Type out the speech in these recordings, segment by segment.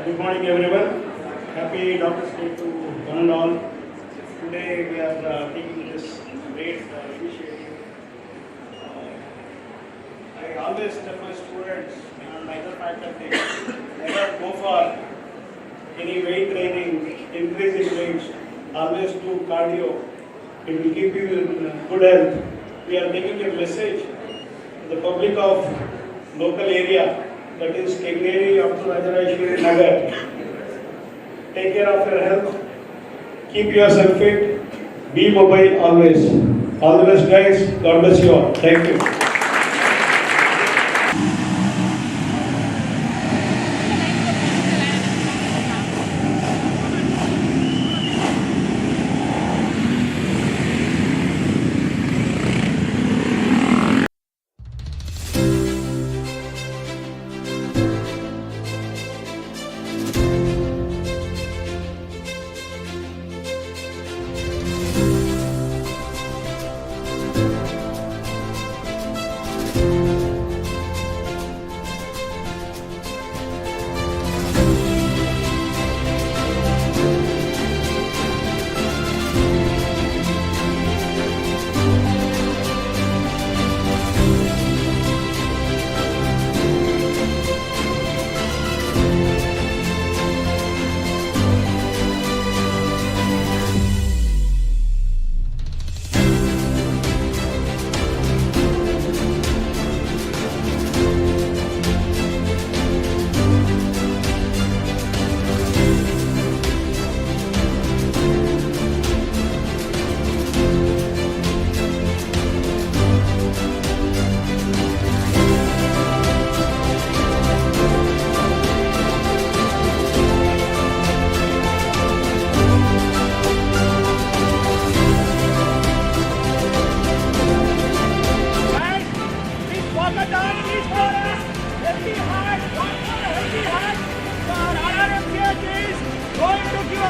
Good morning, everyone. Happy Doctors' Day to one and all. Today we are taking this great initiative. I always tell my students and my other faculty never go for any weight training, increase in weight. Always do cardio. It will keep you in good health. We are taking a message to the public of local area, that is Kengeri up to Rajarashwari Nagar. Take care of your health. Keep yourself fit. Be mobile always. All the best, guys. God bless you all. Thank you.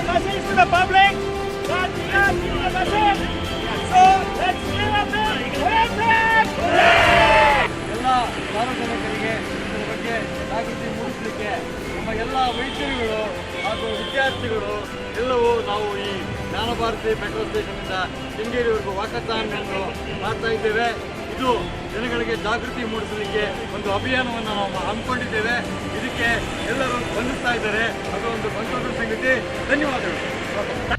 Message to the public that we are giving a message. So let's give a big ಎಲ್ಲ ಸಾರ್ವಜನಿಕರಿಗೆ ಇದರ ಬಗ್ಗೆ ಜಾಗೃತಿ ಮೂಡಿಸಲಿಕ್ಕೆ ನಮ್ಮ ಎಲ್ಲ ವೈದ್ಯರುಗಳು ಹಾಗೂ ವಿದ್ಯಾರ್ಥಿಗಳು ಎಲ್ಲವೂ ನಾವು ಈ ಜ್ಞಾನ ಭಾರತಿ ಮೆಟ್ರೋ ಸ್ಟೇಷನ್ನಿಂದ ಕೆಂಗೇರಿವರೆಗೂ ವಾಕಥಾನ್ ಅನ್ನು ಮಾಡ್ತಾ ಇದ್ದೇವೆ. ಇದು ಜನಗಳಿಗೆ ಜಾಗೃತಿ ಮೂಡಿಸಲಿಕ್ಕೆ ಒಂದು ಅಭಿಯಾನವನ್ನು ನಾವು ಹಮ್ಮಿಕೊಂಡಿದ್ದೇವೆ. ಇದಕ್ಕೆ ಎಲ್ಲರೂ ಸ್ಪಂದಿಸ್ತಾ ಇದ್ದಾರೆ. ಅದು ಒಂದು ಸಂತೋಷದ ಸಂಗತಿ. ಧನ್ಯವಾದಗಳು.